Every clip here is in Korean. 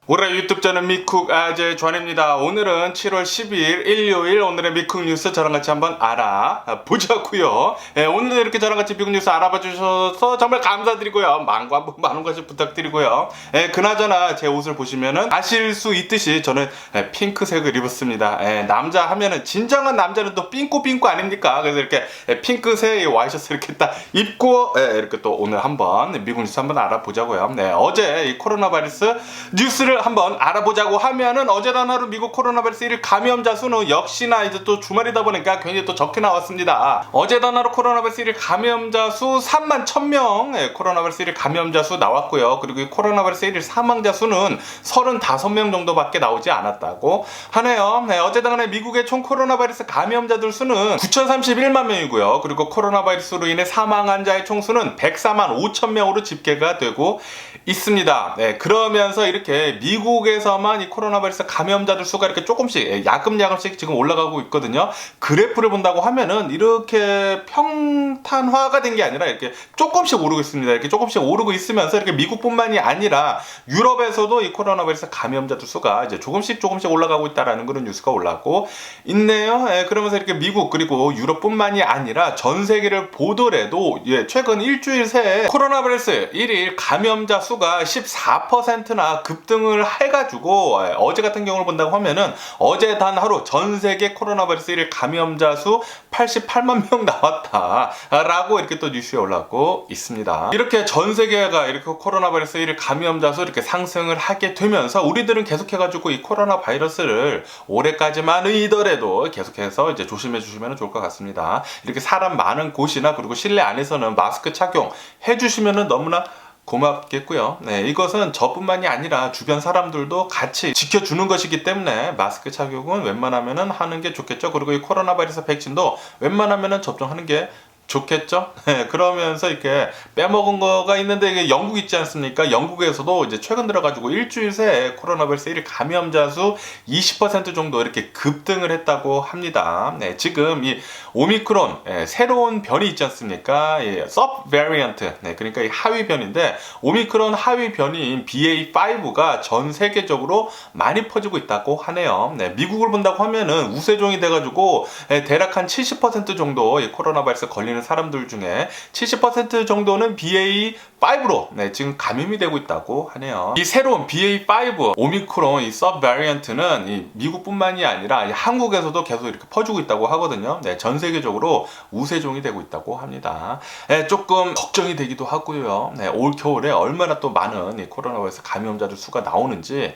올해 유튜브 저는 미쿡 아재 존입니다. 오늘은 7월 12일 일요일 오늘의 미쿡 뉴스 저랑 같이 한번 알아보자고요. 오늘 이렇게 저랑 같이 미국 뉴스 알아봐 주셔서 정말 감사드리고요. 많은 것을 부탁드리고요. 그나저나 제 옷을 보시면은 아실 수 있듯이 저는 핑크색을 입었습니다. 남자 하면은 진정한 남자는 또 삥꼬 아닙니까? 그래서 이렇게 핑크색 와이셔츠 이렇게 딱 입고 이렇게 또 오늘 한번 미국 뉴스 한번 알아보자고요. 어제 이 코로나 바이러스 뉴스를 한번 알아보자고 하면은 어제 단 하루 미국 코로나 바이러스 1일 감염자 수는 역시나 이제 또 주말이다 보니까 굉장히 또 적게 나왔습니다. 어제 단 하루 코로나 바이러스 1일 감염자 수 3만 1000명 코로나 바이러스 1일 감염자 수 나왔고요. 그리고 이 코로나 바이러스 1일 사망자 수는 35명 정도밖에 나오지 않았다고 하네요. 어제 당일에 미국의 총 코로나 바이러스 감염자들 수는 9,031만 명이고요. 그리고 코로나 바이러스로 인해 사망한 자의 총수는 104만 5천 명으로 집계가 되고 있습니다. 그러면서 이렇게 미국에서만 이 코로나 바이러스 감염자들 수가 이렇게 조금씩 야금야금씩 지금 올라가고 있거든요. 그래프를 본다고 하면은 이렇게 평탄화가 된 게 아니라 이렇게 조금씩 오르고 있습니다. 이렇게 조금씩 오르고 있으면서 이렇게 미국뿐만이 아니라 유럽에서도 이 코로나 바이러스 감염자들 수가 이제 조금씩 올라가고 있다라는 그런 뉴스가 올라오고 있네요. 그러면서 이렇게 미국 그리고 유럽뿐만이 아니라 전 세계를 보더라도 최근 일주일 새에 코로나 바이러스 1일 감염자 수가 14%나 급등을 해가지고 어제 같은 경우를 본다고 하면은 어제 단 하루 전 세계 코로나 바이러스 1일 감염자 수 88만 명 나왔다라고 이렇게 또 뉴스에 올라오고 있습니다. 이렇게 전 세계가 이렇게 코로나 바이러스 1일 감염자 수 이렇게 상승을 하게 되면서 우리들은 계속해가지고 이 코로나 바이러스를 올해까지만이더라도 계속해서 이제 조심해 주시면 좋을 것 같습니다. 이렇게 사람 많은 곳이나 그리고 실내 안에서는 마스크 착용해 주시면 너무나 고맙겠고요. 이것은 저뿐만이 아니라 주변 사람들도 같이 지켜주는 것이기 때문에 마스크 착용은 웬만하면 하는 게 좋겠죠. 그리고 이 코로나 바이러스 백신도 웬만하면 접종하는 게 좋겠죠? 그러면서 이렇게 빼먹은 거가 있는데 이게 영국 있지 않습니까? 영국에서도 이제 최근 들어가지고 일주일 새에 코로나 바이러스 1일 감염자 수 20% 정도 이렇게 급등을 했다고 합니다. 지금 이 오미크론 새로운 변이 있지 않습니까? 서브 베리언트 그러니까 이 하위 변인데 오미크론 하위 변이인 BA5가 전 세계적으로 많이 퍼지고 있다고 하네요. 미국을 본다고 하면은 우세종이 돼가지고 대략 한 70% 정도 이 코로나 바이러스 걸리는 사람들 중에 70% 정도는 BA5로 지금 감염이 되고 있다고 하네요. 이 새로운 BA5 오미크론 이 서브 바리언트는 이 미국뿐만이 아니라 이 한국에서도 계속 이렇게 퍼지고 있다고 하거든요. 전 세계적으로 우세종이 되고 있다고 합니다. 조금 걱정이 되기도 하고요. 올 겨울에 얼마나 또 많은 이 코로나 바이러스 감염자들 수가 나오는지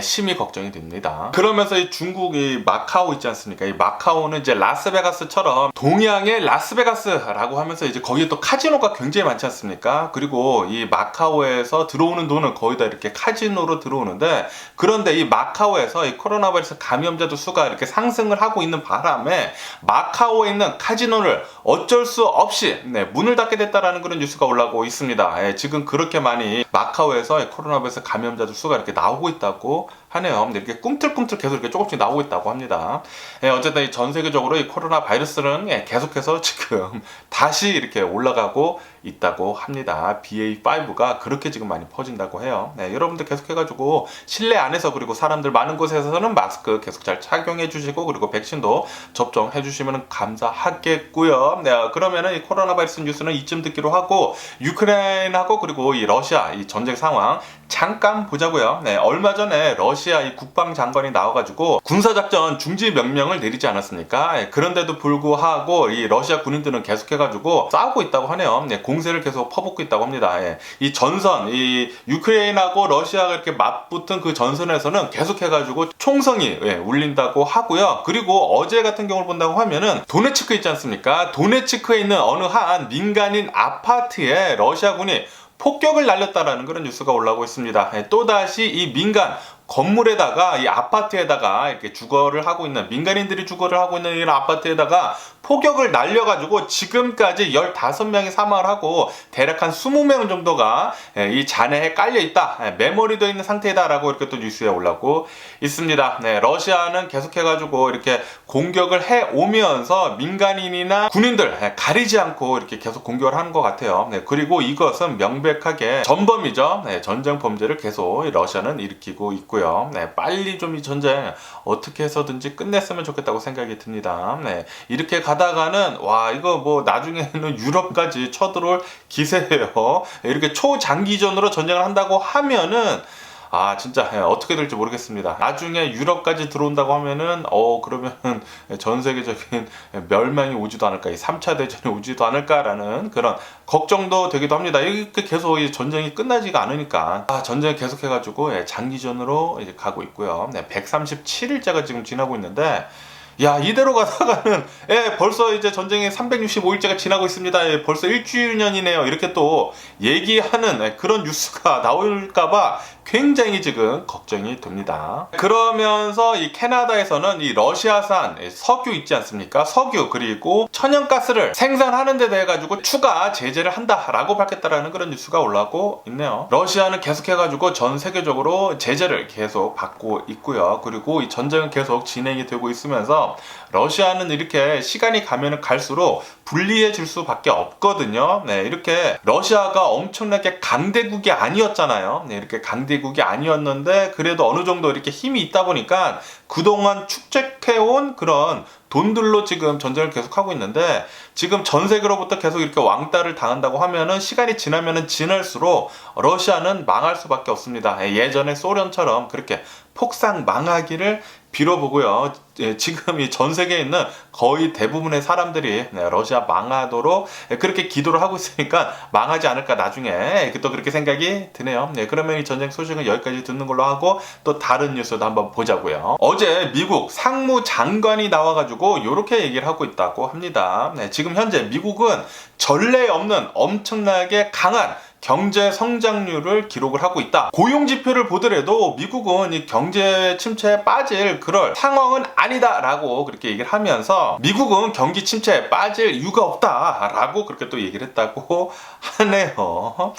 심히 걱정이 됩니다. 그러면서 이 중국 이 마카오 있지 않습니까? 이 마카오는 이제 라스베가스처럼 동양의 라스베가스 라고 하면서 이제 거기에 또 카지노가 굉장히 많지 않습니까? 그리고 이 마카오에서 들어오는 돈은 거의 다 이렇게 카지노로 들어오는데 그런데 이 마카오에서 이 코로나 바이러스 감염자들 수가 이렇게 상승을 하고 있는 바람에 마카오에 있는 카지노를 어쩔 수 없이 문을 닫게 됐다라는 그런 뉴스가 올라오고 있습니다. 지금 그렇게 많이 마카오에서 이 코로나 바이러스 감염자들 수가 이렇게 나오고 있다고 하네요. 이렇게 꿈틀꿈틀 계속 이렇게 조금씩 나오고 있다고 합니다. 어쨌든 전 세계적으로 이 코로나 바이러스는 계속해서 지금 다시 이렇게 올라가고 있다고 합니다. BA5가 그렇게 지금 많이 퍼진다고 해요. 여러분들 계속해가지고 실내 안에서 그리고 사람들 많은 곳에서는 마스크 계속 잘 착용해 주시고 그리고 백신도 접종해 주시면 감사하겠고요. 그러면은 이 코로나 바이러스 뉴스는 이쯤 듣기로 하고 유크레인하고 그리고 이 러시아 이 전쟁 상황 잠깐 보자고요. 얼마 전에 러시아 이 국방장관이 나와가지고 군사작전 중지 명령을 내리지 않았습니까? 그런데도 불구하고 이 러시아 군인들은 계속해가지고 싸우고 있다고 하네요. 공세를 계속 퍼붓고 있다고 합니다. 이 전선, 이 유크레인하고 러시아가 이렇게 맞붙은 그 전선에서는 계속해가지고 총성이 울린다고 하고요. 그리고 어제 같은 경우를 본다고 하면은 도네츠크 있지 않습니까? 도네츠크에 있는 어느 한 민간인 아파트에 러시아군이 폭격을 날렸다라는 그런 뉴스가 올라오고 있습니다. 또다시 이 민간 건물에다가 이 아파트에다가 이렇게 주거를 하고 있는 민간인들이 주거를 하고 있는 이런 아파트에다가 폭격을 날려가지고 지금까지 15명이 사망을 하고 대략 한 20명 정도가 이 잔해에 깔려있다, 메모리되어 있는 상태다라고 이렇게 또 뉴스에 올라오고 있습니다. 러시아는 계속해가지고 이렇게 공격을 해오면서 민간인이나 군인들 가리지 않고 이렇게 계속 공격을 하는 것 같아요. 그리고 이것은 명백 명백하게 전범이죠. 네, 전쟁 범죄를 계속 러시아는 일으키고 있고요. 네, 빨리 좀 이 전쟁 어떻게 해서든지 끝냈으면 좋겠다고 생각이 듭니다. 네, 이렇게 가다가는 와 이거 뭐 나중에는 유럽까지 쳐들어올 기세예요. 이렇게 초장기전으로 전쟁을 한다고 하면은 진짜 어떻게 될지 모르겠습니다. 나중에 유럽까지 들어온다고 하면은 그러면 전 세계적인 멸망이 오지도 않을까, 이 3차 대전이 오지도 않을까라는 그런 걱정도 되기도 합니다. 이렇게 계속 이 전쟁이 끝나지가 않으니까 전쟁이 계속해가지고 장기전으로 이제 가고 있고요. 137일째가 지금 지나고 있는데 이대로 가다가는 벌써 이제 전쟁이 365일째가 지나고 있습니다. 벌써 1주년이네요. 이렇게 또 얘기하는 그런 뉴스가 나올까봐 굉장히 지금 걱정이 됩니다. 그러면서 이 캐나다에서는 이 러시아산 석유 있지 않습니까? 석유 그리고 천연가스를 생산하는 데 대해 가지고 추가 제재를 한다라고 밝혔다라는 그런 뉴스가 올라오고 있네요. 러시아는 계속해가지고 전 세계적으로 제재를 계속 받고 있고요. 그리고 이 전쟁은 계속 진행이 되고 있으면서 러시아는 이렇게 시간이 가면 갈수록 불리해질 수밖에 없거든요. 이렇게 러시아가 엄청나게 강대국이 아니었잖아요. 이렇게 강대국이 아니었는데 그래도 어느 정도 이렇게 힘이 있다 보니까 그동안 축적해온 그런 돈들로 지금 전쟁을 계속하고 있는데 지금 전 세계로부터 계속 이렇게 왕따를 당한다고 하면은 시간이 지나면은 지날수록 러시아는 망할 수밖에 없습니다. 예전에 소련처럼 그렇게 폭삭 망하기를 빌어보고요. 지금 이 전 세계에 있는 거의 대부분의 사람들이 러시아 망하도록 그렇게 기도를 하고 있으니까 망하지 않을까 나중에 또 그렇게 생각이 드네요. 그러면 이 전쟁 소식은 여기까지 듣는 걸로 하고 또 다른 뉴스도 한번 보자고요. 어제 미국 상무장관이 나와가지고 이렇게 얘기를 하고 있다고 합니다. 지금 현재 미국은 전례 없는 엄청나게 강한 경제 성장률을 기록을 하고 있다. 고용 지표를 보더라도 미국은 이 경제 침체에 빠질 그럴 상황은 아니다라고 그렇게 얘기를 하면서 미국은 경기 침체에 빠질 이유가 없다라고 그렇게 또 얘기를 했다고 하네요.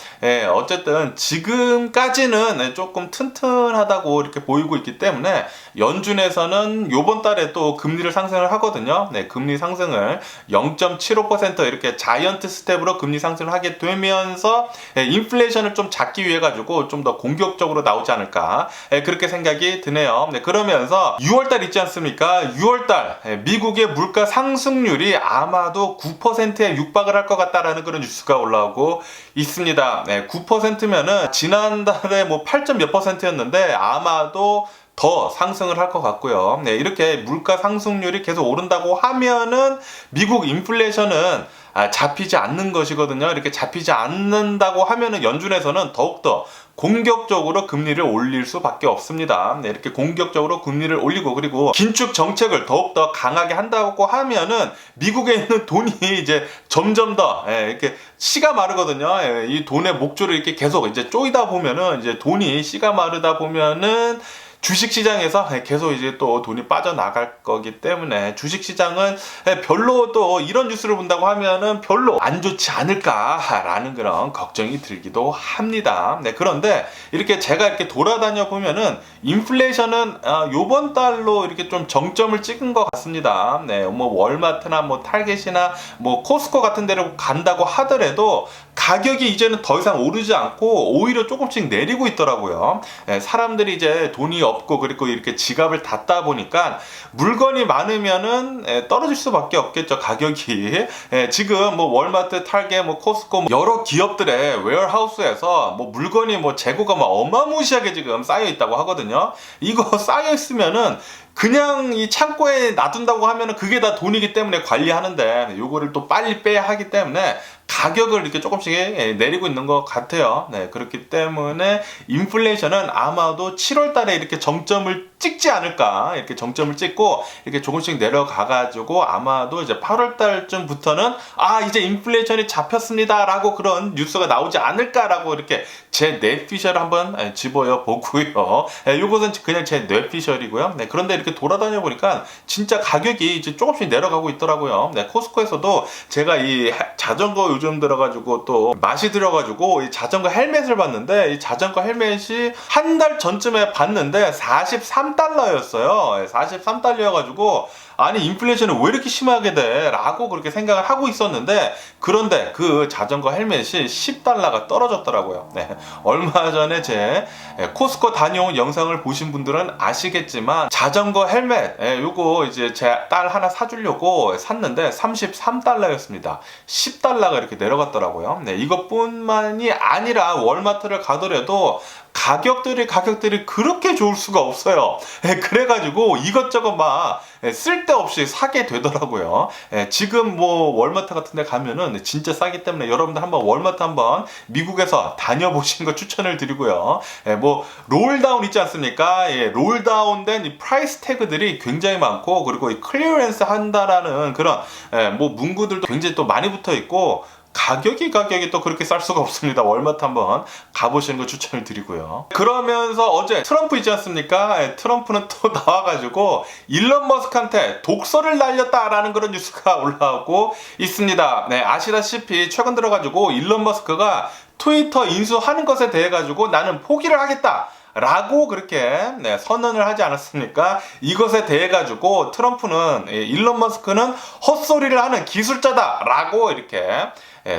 어쨌든 지금까지는 조금 튼튼하다고 이렇게 보이고 있기 때문에 연준에서는 요번 달에 또 금리를 상승을 하거든요. 금리 상승을 0.75% 이렇게 자이언트 스텝으로 금리 상승을 하게 되면서 인플레이션을 좀 잡기 위해 가지고 좀 더 공격적으로 나오지 않을까 그렇게 생각이 드네요. 그러면서 6월달 있지 않습니까? 6월달 미국의 물가 상승률이 아마도 9%에 육박을 할 것 같다라는 그런 뉴스가 올라오고 있습니다. 9%면은 지난달에 뭐 8점 몇 %였는데 아마도 더 상승을 할 것 같고요. 이렇게 물가 상승률이 계속 오른다고 하면은 미국 인플레이션은 잡히지 않는 것이거든요. 이렇게 잡히지 않는다고 하면은 연준에서는 더욱더 공격적으로 금리를 올릴 수밖에 없습니다. 이렇게 공격적으로 금리를 올리고 그리고 긴축 정책을 더욱더 강하게 한다고 하면은 미국에 있는 돈이 이제 점점 더 이렇게 씨가 마르거든요. 이 돈의 목줄을 이렇게 계속 이제 쪼이다 보면은 이제 돈이 씨가 마르다 보면은 주식시장에서 계속 이제 또 돈이 빠져나갈 거기 때문에 주식시장은 별로 또 이런 뉴스를 본다고 하면은 별로 안 좋지 않을까라는 그런 걱정이 들기도 합니다. 그런데 이렇게 제가 이렇게 돌아다녀 보면은 인플레이션은 요번 달로 이렇게 좀 정점을 찍은 것 같습니다. 뭐 월마트나 뭐 타겟이나 뭐 코스코 같은 데로 간다고 하더라도 가격이 이제는 더 이상 오르지 않고 오히려 조금씩 내리고 있더라고요. 사람들이 이제 돈이 없고 그리고 이렇게 지갑을 닫다 보니까 물건이 많으면은 떨어질 수밖에 없겠죠, 가격이. 지금 뭐 월마트, 타겟, 뭐 코스코 여러 기업들의 웨어하우스에서 뭐 물건이 뭐 재고가 막 어마무시하게 지금 쌓여 있다고 하거든요. 이거 쌓여 있으면은 그냥 이 창고에 놔둔다고 하면은 그게 다 돈이기 때문에 관리하는데 요거를 또 빨리 빼야 하기 때문에 가격을 이렇게 조금씩 내리고 있는 것 같아요. 그렇기 때문에 인플레이션은 아마도 7월 달에 이렇게 정점을 찍지 않을까, 이렇게 정점을 찍고 이렇게 조금씩 내려가가지고 아마도 이제 8월 달쯤부터는 이제 인플레이션이 잡혔습니다라고 그런 뉴스가 나오지 않을까라고 이렇게 제 뇌피셜을 한번 집어여 보고요. 요것은 그냥 제 뇌피셜이고요. 그런데 이렇게 돌아다녀 보니까 진짜 가격이 이제 조금씩 내려가고 있더라고요. 코스코에서도 제가 이 자전거 요즘 들어가지고 또 맛이 들어가지고 이 자전거 헬멧을 봤는데 이 자전거 헬멧이 한 달 전쯤에 봤는데 43달러였어요. 43달러여가지고 아니 인플레이션이 왜 이렇게 심하게 돼? 라고 그렇게 생각을 하고 있었는데, 그런데 그 자전거 헬멧이 $10가 떨어졌더라고요. 네. 얼마 전에 제 코스코 다녀온 영상을 보신 분들은 아시겠지만, 자전거 헬멧 요거 이제 제 딸 하나 사주려고 샀는데 $33였습니다. $10가 이렇게 내려갔더라고요. 네, 이것뿐만이 아니라 월마트를 가더라도 가격들이 그렇게 좋을 수가 없어요. 그래가지고 이것저것 막 쓸데없이 사게 되더라고요. 지금 뭐 월마트 같은 데 가면은 진짜 싸기 때문에 여러분들 한번 월마트 한번 미국에서 다녀보시는 거 추천을 드리고요. 뭐 롤다운 있지 않습니까? 롤다운된 이 프라이스 태그들이 굉장히 많고, 그리고 이 클리어런스 한다라는 그런 뭐 문구들도 굉장히 또 많이 붙어 있고, 가격이 또 그렇게 쌀 수가 없습니다. 월마트 한번 가보시는 거 추천을 드리고요. 그러면서 어제 트럼프 있지 않습니까? 트럼프는 또 나와가지고 일론 머스크한테 독서를 날렸다라는 그런 뉴스가 올라오고 있습니다. 네, 아시다시피 최근 들어가지고 일론 머스크가 트위터 인수하는 것에 대해 가지고 나는 포기를 하겠다 라고 그렇게 선언을 하지 않았습니까? 이것에 대해 가지고 트럼프는 일론 머스크는 헛소리를 하는 기술자다 라고 이렇게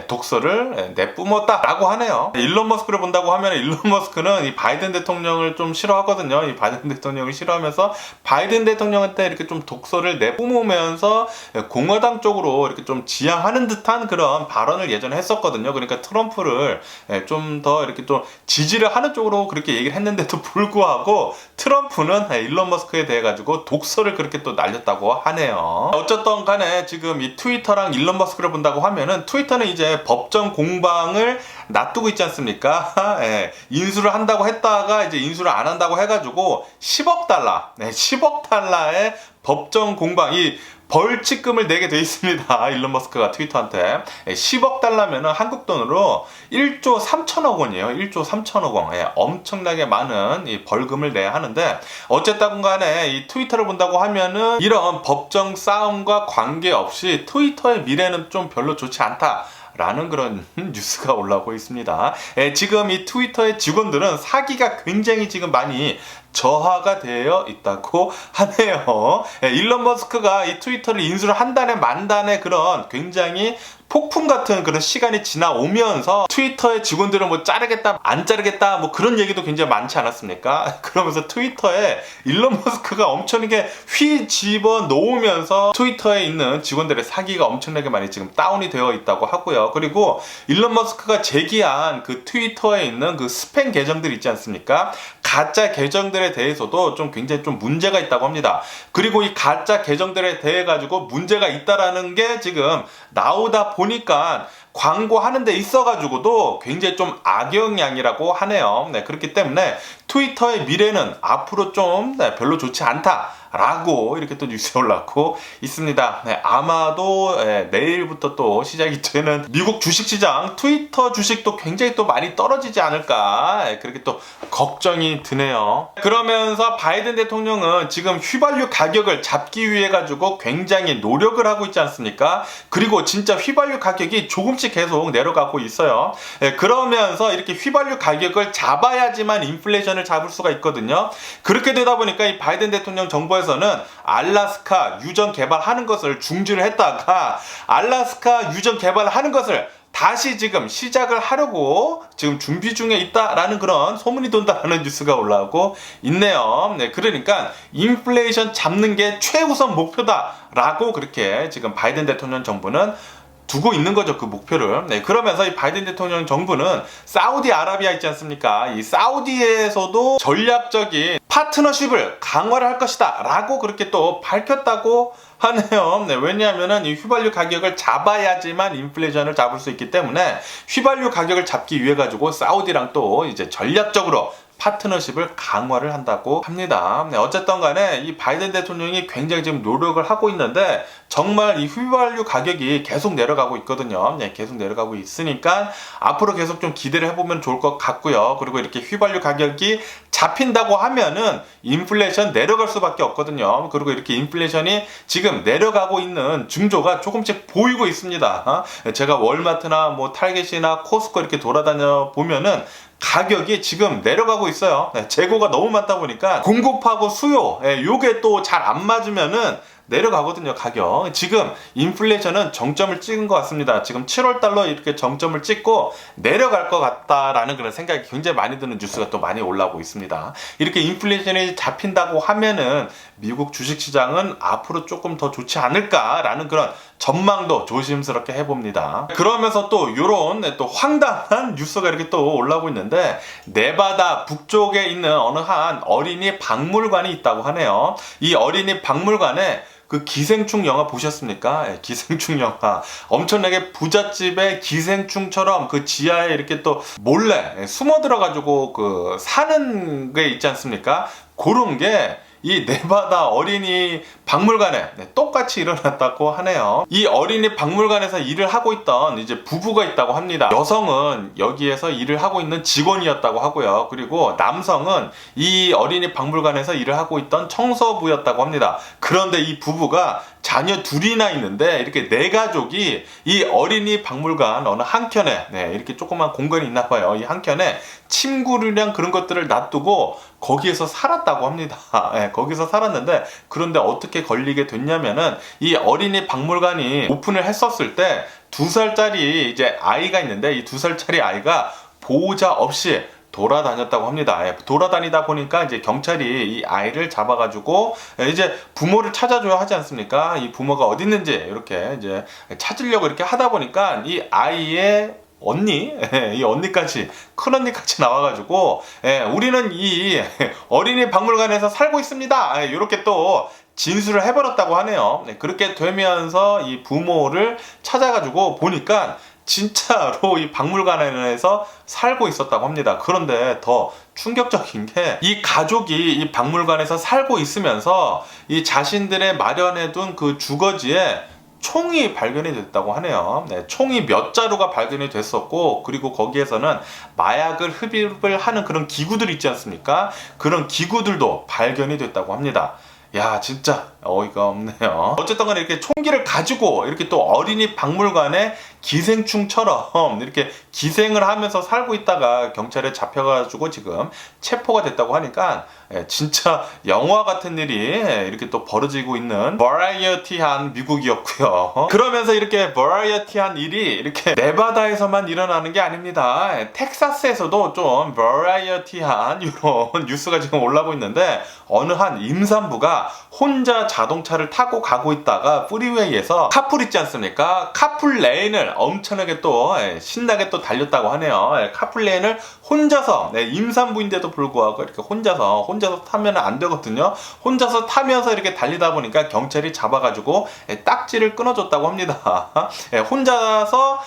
독서를 내뿜었다 라고 하네요. 일론 머스크를 본다고 하면 일론 머스크는 이 바이든 대통령을 좀 싫어하거든요. 이 바이든 대통령을 싫어하면서 바이든 대통령한테 이렇게 좀 독서를 내뿜으면서 공화당 쪽으로 이렇게 좀 지향하는 듯한 그런 발언을 예전에 했었거든요. 그러니까 트럼프를 좀 더 이렇게 좀 지지를 하는 쪽으로 그렇게 얘기를 했는데도 불구하고 트럼프는 일론 머스크에 대해 가지고 독서를 그렇게 또 날렸다고 하네요. 어쨌든 간에 지금 이 트위터랑 일론 머스크를 본다고 하면은, 트위터는 이제 법정 공방을 놔두고 있지 않습니까? 인수를 한다고 했다가 이제 인수를 안 한다고 해가지고 $10억, $10억의 법정 공방이 벌칙금을 내게 돼 있습니다. 일론 머스크가 트위터한테 $10억면은 한국 돈으로 1조 3천억 원이에요. 1조 3천억 원. 엄청나게 많은 이 벌금을 내야 하는데, 어쨌든 간에 이 트위터를 본다고 하면은 이런 법정 싸움과 관계없이 트위터의 미래는 좀 별로 좋지 않다 라는 그런 뉴스가 올라오고 있습니다. 지금 이 트위터의 직원들은 사기가 굉장히 지금 많이 저하가 되어 있다고 하네요. 일론 머스크가 이 트위터를 인수를 한다네 만다네 그런 굉장히 폭풍 같은 그런 시간이 지나오면서 트위터의 직원들은 뭐 자르겠다 안 자르겠다 뭐 그런 얘기도 굉장히 많지 않았습니까? 그러면서 트위터에 일론 머스크가 엄청나게 휘집어 놓으면서 트위터에 있는 직원들의 사기가 엄청나게 많이 지금 다운이 되어 있다고 하고요. 그리고 일론 머스크가 제기한 그 트위터에 있는 그 스팸 계정들 있지 않습니까? 가짜 계정들에 대해서도 좀 굉장히 좀 문제가 있다고 합니다. 그리고 이 가짜 계정들에 대해 가지고 문제가 있다라는 게 지금 나오다 보니까 광고하는 데 있어가지고도 굉장히 좀 악영향이라고 하네요. 그렇기 때문에 트위터의 미래는 앞으로 좀 별로 좋지 않다라고 이렇게 또 뉴스에 올라오고 있습니다. 아마도 내일부터 또 시작이 되는 미국 주식시장, 트위터 주식도 굉장히 또 많이 떨어지지 않을까 그렇게 또 걱정이 드네요. 그러면서 바이든 대통령은 지금 휘발유 가격을 잡기 위해 가지고 굉장히 노력을 하고 있지 않습니까? 그리고 진짜 휘발유 가격이 조금씩 계속 내려가고 있어요. 그러면서 이렇게 휘발유 가격을 잡아야지만 인플레이션을 잡을 수가 있거든요. 그렇게 되다 보니까 이 바이든 대통령 정부에서는 알래스카 유전 개발하는 것을 중지를 했다가 알래스카 유전 개발하는 것을 다시 지금 시작을 하려고 지금 준비 중에 있다라는 그런 소문이 돈다라는 뉴스가 올라오고 있네요. 그러니까 인플레이션 잡는 게 최우선 목표다라고 그렇게 지금 바이든 대통령 정부는 두고 있는 거죠, 그 목표를. 그러면서 이 바이든 대통령 정부는 사우디아라비아 있지 않습니까? 이 사우디에서도 전략적인 파트너십을 강화를 할 것이다 라고 그렇게 또 밝혔다고 하네요. 왜냐하면은 이 휘발유 가격을 잡아야지만 인플레이션을 잡을 수 있기 때문에 휘발유 가격을 잡기 위해 가지고 사우디랑 또 이제 전략적으로 파트너십을 강화를 한다고 합니다. 어쨌든 간에 이 바이든 대통령이 굉장히 지금 노력을 하고 있는데, 정말 이 휘발유 가격이 계속 내려가고 있거든요. 계속 내려가고 있으니까 앞으로 계속 좀 기대를 해보면 좋을 것 같고요. 그리고 이렇게 휘발유 가격이 잡힌다고 하면은 인플레이션 내려갈 수밖에 없거든요. 그리고 이렇게 인플레이션이 지금 내려가고 있는 징조가 조금씩 보이고 있습니다. 제가 월마트나 뭐 타겟이나 코스코 이렇게 돌아다녀 보면은 가격이 지금 내려가고 있어요. 재고가 너무 많다 보니까 공급하고 수요, 요게 또 잘 안 맞으면은 내려가거든요, 가격. 지금 인플레이션은 정점을 찍은 것 같습니다. 지금 7월달로 이렇게 정점을 찍고 내려갈 것 같다라는 그런 생각이 굉장히 많이 드는 뉴스가 또 많이 올라오고 있습니다. 이렇게 인플레이션이 잡힌다고 하면은 미국 주식시장은 앞으로 조금 더 좋지 않을까라는 그런 전망도 조심스럽게 해봅니다. 그러면서 또 이런 또 황당한 뉴스가 이렇게 또 올라오고 있는데, 네바다 북쪽에 있는 어느 한 어린이 박물관이 있다고 하네요. 이 어린이 박물관에 그 기생충 영화 보셨습니까? 예, 기생충 영화. 엄청나게 부잣집의 기생충처럼 그 지하에 이렇게 또 몰래 숨어 들어가지고 그 사는 게 있지 않습니까? 그런 게 이 네바다 어린이 박물관에 똑같이 일어났다고 하네요. 이 어린이 박물관에서 일을 하고 있던 이제 부부가 있다고 합니다. 여성은 여기에서 일을 하고 있는 직원이었다고 하고요. 그리고 남성은 이 어린이 박물관에서 일을 하고 있던 청소부였다고 합니다. 그런데 이 부부가 자녀 둘이나 있는데 이렇게 네 가족이 이 어린이 박물관 어느 한켠에 이렇게 조그만 공간이 있나 봐요. 이 한켠에 침구류랑 그런 것들을 놔두고 거기에서 살았다고 합니다. 거기서 살았는데, 그런데 어떻게 걸리게 됐냐면은 이 어린이 박물관이 오픈을 했었을 때 2살짜리 이제 아이가 있는데, 이 2살짜리 아이가 보호자 없이 돌아다녔다고 합니다. 돌아다니다 보니까 이제 경찰이 이 아이를 잡아가지고 이제 부모를 찾아줘야 하지 않습니까? 이 부모가 어디 있는지 이렇게 이제 찾으려고 이렇게 하다 보니까 이 아이의 언니, 이 언니까지, 큰 언니까지 나와가지고, 우리는 이 어린이 박물관에서 살고 있습니다. 이렇게 또 진술을 해버렸다고 하네요. 그렇게 되면서 이 부모를 찾아가지고 보니까 진짜로 이 박물관에서 살고 있었다고 합니다. 그런데 더 충격적인 게, 이 가족이 이 박물관에서 살고 있으면서 이 자신들의 마련해둔 그 주거지에 총이 발견이 됐다고 하네요. 총이 몇 자루가 발견이 됐었고, 그리고 거기에서는 마약을 흡입을 하는 그런 기구들 있지 않습니까? 그런 기구들도 발견이 됐다고 합니다. 야, 진짜 어이가 없네요. 어쨌든 간에 이렇게 총기를 가지고 이렇게 또 어린이 박물관에 기생충처럼 이렇게 기생을 하면서 살고 있다가 경찰에 잡혀가지고 지금 체포가 됐다고 하니까 진짜 영화 같은 일이 이렇게 또 벌어지고 있는 버라이어티한 미국이었고요. 그러면서 이렇게 버라이어티한 일이 이렇게 네바다에서만 일어나는 게 아닙니다. 텍사스에서도 좀 버라이어티한 이런 뉴스가 지금 올라오고 있는데, 어느 한 임산부가 혼자 자동차를 타고 가고 있다가 프리웨이에서 카풀 있지 않습니까? 카풀 레인을 엄청나게 또 신나게 또 달렸다고 하네요. 카풀 레인을 혼자서, 임산부인데도 불구하고 이렇게 혼자서 타면 안 되거든요. 혼자서 타면서 이렇게 달리다 보니까 경찰이 잡아가지고 딱지를 끊어줬다고 합니다. 혼자서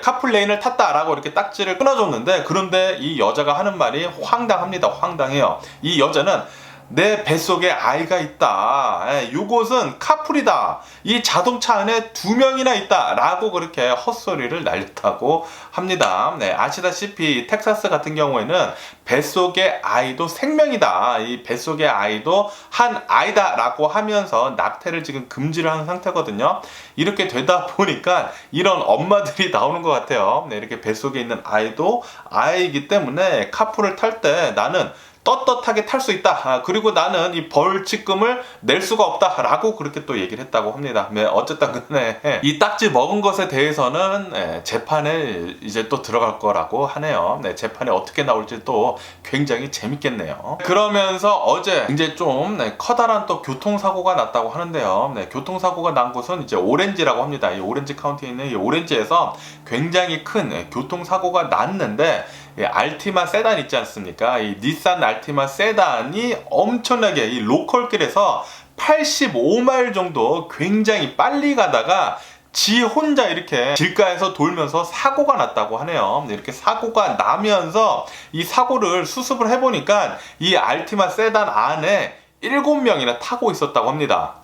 카풀 레인을 탔다라고 이렇게 딱지를 끊어줬는데, 그런데 이 여자가 하는 말이 황당합니다. 황당해요. 이 여자는 내 뱃속에 아이가 있다. 요것은 카풀이다. 이 자동차 안에 2명이나 있다. 라고 그렇게 헛소리를 날렸다고 합니다. 아시다시피 텍사스 같은 경우에는 뱃속의 아이도 생명이다. 이 뱃속의 아이도 한 아이다. 라고 하면서 낙태를 지금 금지를 하는 상태거든요. 이렇게 되다 보니까 이런 엄마들이 나오는 것 같아요. 이렇게 뱃속에 있는 아이도 아이이기 때문에 카풀을 탈 때 나는 떳떳하게 탈 수 있다. 그리고 나는 이 벌칙금을 낼 수가 없다. 라고 그렇게 또 얘기를 했다고 합니다. 어쨌든 간에 이 딱지 먹은 것에 대해서는 재판에 이제 또 들어갈 거라고 하네요. 재판에 어떻게 나올지 또 굉장히 재밌겠네요. 그러면서 어제 이제 좀 커다란 또 교통사고가 났다고 하는데요. 교통사고가 난 곳은 이제 오렌지라고 합니다. 이 오렌지 카운티에 있는 이 오렌지에서 굉장히 큰 교통사고가 났는데, 알티마 세단 있지 않습니까? 이 닛산 알티마 세단이 엄청나게 이 로컬길에서 85마일 정도 굉장히 빨리 가다가 지 혼자 이렇게 길가에서 돌면서 사고가 났다고 하네요. 이렇게 사고가 나면서 이 사고를 수습을 해보니까 이 알티마 세단 안에 7명이나 타고 있었다고 합니다.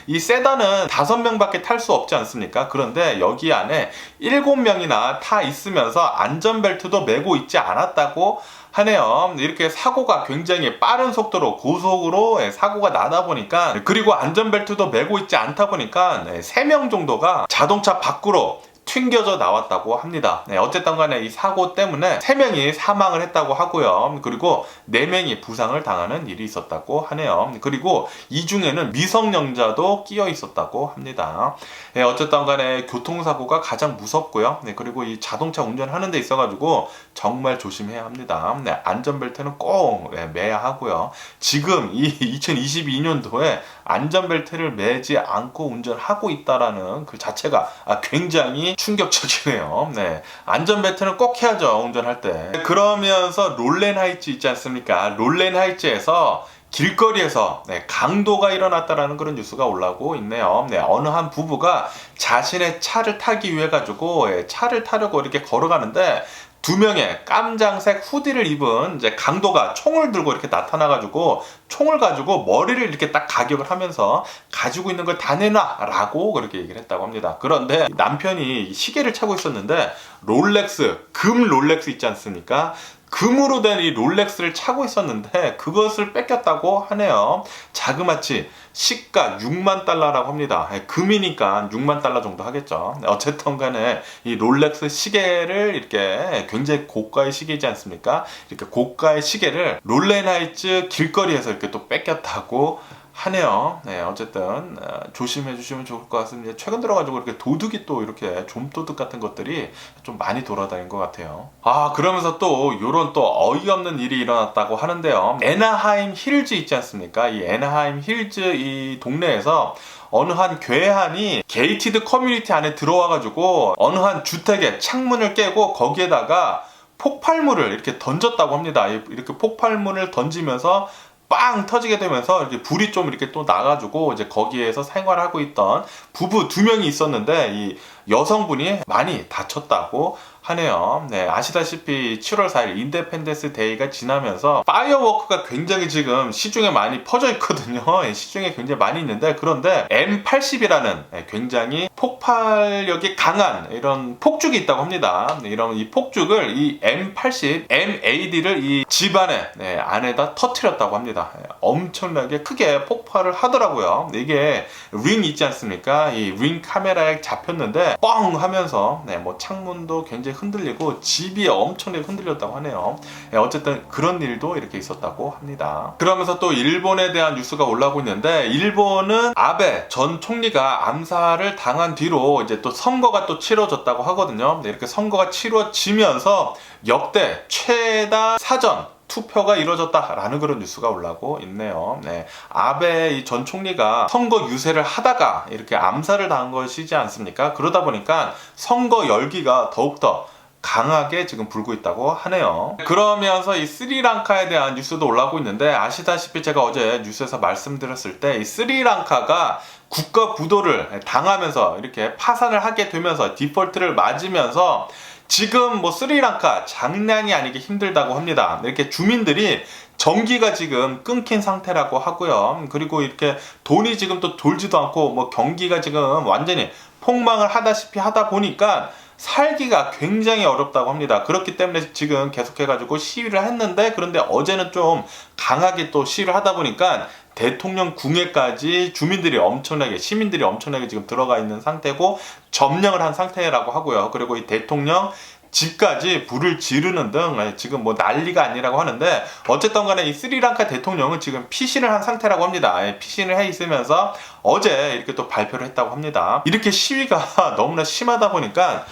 이 세단은 5명밖에 탈 수 없지 않습니까? 그런데 여기 안에 7명이나 타 있으면서 안전벨트도 매고 있지 않았다고 하네요. 이렇게 사고가 굉장히 빠른 속도로 고속으로 사고가 나다 보니까, 그리고 안전벨트도 매고 있지 않다 보니까 3명 정도가 자동차 밖으로 튕겨져 나왔다고 합니다. 네, 어쨌든 간에 이 사고 때문에 3명이 사망을 했다고 하고요. 그리고 4명이 부상을 당하는 일이 있었다고 하네요. 그리고 이 중에는 미성년자도 끼어 있었다고 합니다. 네, 어쨌든 간에 교통사고가 가장 무섭고요. 네, 그리고 이 자동차 운전하는 데 있어가지고 정말 조심해야 합니다. 네, 안전벨트는 꼭 매야 하고요. 지금 이 2022년도에 안전벨트를 매지 않고 운전하고 있다라는 그 자체가 굉장히 충격적이네요. 네, 안전벨트는 꼭 해야죠, 운전할 때. 그러면서 롤렌하이츠 있지 않습니까? 롤렌하이츠에서 길거리에서 강도가 일어났다라는 그런 뉴스가 올라오고 있네요. 네, 어느 한 부부가 자신의 차를 타기 위해 가지고 차를 타려고 이렇게 걸어가는데 2명의 깜장색 후디를 입은 이제 강도가 총을 들고 이렇게 나타나가지고 총을 가지고 머리를 이렇게 딱 가격을 하면서 가지고 있는 걸 다 내놔라고 그렇게 얘기를 했다고 합니다. 그런데 남편이 시계를 차고 있었는데 롤렉스, 금 롤렉스 있지 않습니까? 금으로 된 이 롤렉스를 차고 있었는데 그것을 뺏겼다고 하네요. 자그마치 시가 6만 달러라고 합니다. 금이니까 6만 달러 정도 하겠죠. 어쨌든 간에 이 롤렉스 시계를 이렇게 굉장히 고가의 시계이지 않습니까? 이렇게 고가의 시계를 롤렌하이츠 길거리에서 이렇게 또 뺏겼다고 하네요. 네, 어쨌든 조심해 주시면 좋을 것 같습니다. 최근 들어가지고 이렇게 도둑이 또 이렇게 좀도둑 같은 것들이 좀 많이 돌아다닌 것 같아요. 그러면서 또 요런 또 어이없는 일이 일어났다고 하는데요. 애나하임 힐즈 있지 않습니까? 이 애나하임 힐즈 이 동네에서 어느 한 괴한이 게이티드 커뮤니티 안에 들어와가지고 어느 한 주택의 창문을 깨고 거기에다가 폭발물을 이렇게 던졌다고 합니다. 이렇게 폭발물을 던지면서 빵 터지게 되면서 이렇게 불이 좀 이렇게 또 나가지고 이제 거기에서 생활하고 있던 부부 2명이 있었는데 이 여성분이 많이 다쳤다고 하네요. 네, 아시다시피 7월 4일 인디펜던스 데이가 지나면서 파이어워크가 굉장히 지금 시중에 많이 퍼져 있거든요. 시중에 굉장히 많이 있는데 그런데 M80이라는 굉장히 폭발력이 강한 이런 폭죽이 있다고 합니다. 이런 이 폭죽을 이 M80, MAD를 이 집안에 안에다 터뜨렸다고 합니다. 엄청나게 크게 폭발을 하더라고요. 이게 링 있지 않습니까? 이 링 카메라에 잡혔는데 뻥 하면서 뭐 창문도 굉장히 흔들리고 집이 엄청나게 흔들렸다고 하네요. 어쨌든 그런 일도 이렇게 있었다고 합니다. 그러면서 또 일본에 대한 뉴스가 올라오고 있는데 일본은 아베 전 총리가 암살을 당한 뒤로 이제 또 선거가 또 치러졌다고 하거든요. 이렇게 선거가 치러지면서 역대 최다 사전 투표가 이루어졌다라는 그런 뉴스가 올라오고 있네요. 네, 아베 전 총리가 선거 유세를 하다가 이렇게 암살을 당한 것이지 않습니까? 그러다 보니까 선거 열기가 더욱더 강하게 지금 불고 있다고 하네요. 그러면서 이 스리랑카에 대한 뉴스도 올라오고 있는데 아시다시피 제가 어제 뉴스에서 말씀드렸을 때 이 스리랑카가 국가 부도를 당하면서 이렇게 파산을 하게 되면서 디폴트를 맞으면서 지금 뭐 스리랑카 장난이 아니게 힘들다고 합니다. 이렇게 주민들이 전기가 지금 끊긴 상태라고 하고요. 그리고 이렇게 돈이 지금 또 돌지도 않고 뭐 경기가 지금 완전히 폭망을 하다시피 하다 보니까 살기가 굉장히 어렵다고 합니다. 그렇기 때문에 지금 계속해가지고 시위를 했는데 그런데 어제는 좀 강하게 또 시위를 하다 보니까 대통령 궁에까지 주민들이 엄청나게 시민들이 엄청나게 지금 들어가 있는 상태고 점령을 한 상태라고 하고요. 그리고 이 대통령 집까지 불을 지르는 등 지금 뭐 난리가 아니라고 하는데 어쨌든 간에 이 스리랑카 대통령은 지금 피신을 한 상태라고 합니다. 피신을 해 있으면서 어제 이렇게 또 발표를 했다고 합니다. 이렇게 시위가 너무나 심하다 보니까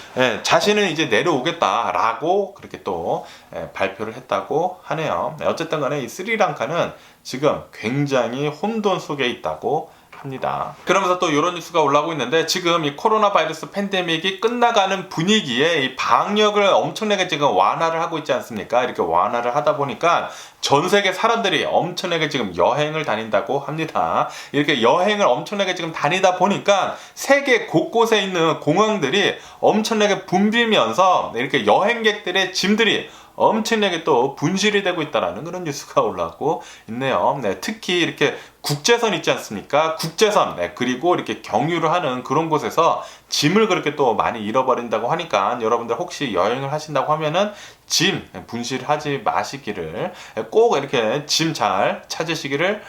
자신은 이제 내려오겠다라고 그렇게 또 발표를 했다고 하네요. 어쨌든 간에 이 스리랑카는 지금 굉장히 혼돈 속에 있다고 합니다. 그러면서 또 이런 뉴스가 올라오고 있는데 지금 이 코로나 바이러스 팬데믹이 끝나가는 분위기에 이 방역을 엄청나게 지금 완화를 하고 있지 않습니까? 이렇게 완화를 하다 보니까 전 세계 사람들이 엄청나게 지금 여행을 다닌다고 합니다. 이렇게 여행을 엄청나게 지금 다니다 보니까 세계 곳곳에 있는 공항들이 엄청나게 붐비면서 이렇게 여행객들의 짐들이 엄청나게 또 분실이 되고 있다는 그런 뉴스가 올라오고 있네요. 특히 이렇게 국제선 있지 않습니까? 국제선 그리고 이렇게 경유를 하는 그런 곳에서 짐을 그렇게 또 많이 잃어버린다고 하니까 여러분들 혹시 여행을 하신다고 하면은 짐 분실하지 마시기를 꼭 이렇게 짐 잘 찾으시기를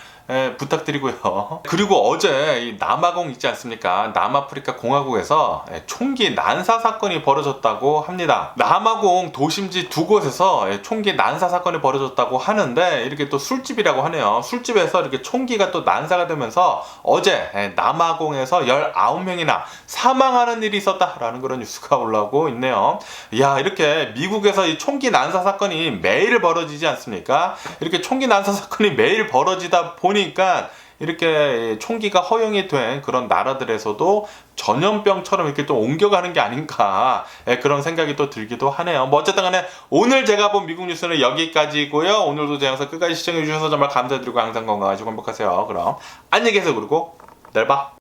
부탁드리고요. 그리고 어제 이 남아공 있지 않습니까? 남아프리카 공화국에서 총기 난사 사건이 벌어졌다고 합니다. 남아공 도심지 두 곳에서 총기 난사 사건이 벌어졌다고 하는데 이렇게 또 술집이라고 하네요. 술집에서 이렇게 총기가 또 난사가 되면서 어제 남아공에서 19명이나 사망하는 일이 있었다라는 그런 뉴스가 올라오고 있네요. 야, 이렇게 미국에서 이 총기 난사 사건이 매일 벌어지지 않습니까? 이렇게 총기 난사 사건이 매일 벌어지다 보니까 이렇게 총기가 허용이 된 그런 나라들에서도 전염병처럼 이렇게 또 옮겨가는 게 아닌가 그런 생각이 또 들기도 하네요. 뭐 어쨌든 간에 오늘 제가 본 미국 뉴스는 여기까지고요. 오늘도 제 영상 끝까지 시청해 주셔서 정말 감사드리고 항상 건강하시고 행복하세요. 그럼 안녕히 계세요. 그리고 내일 봐.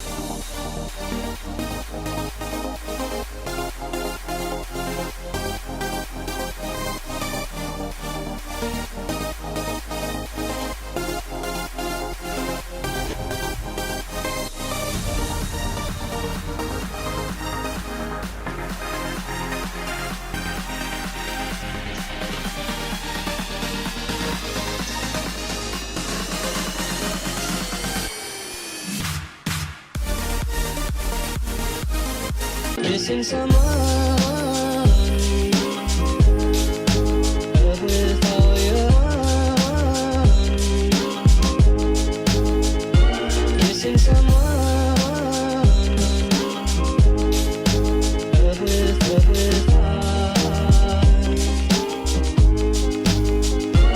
Missing someone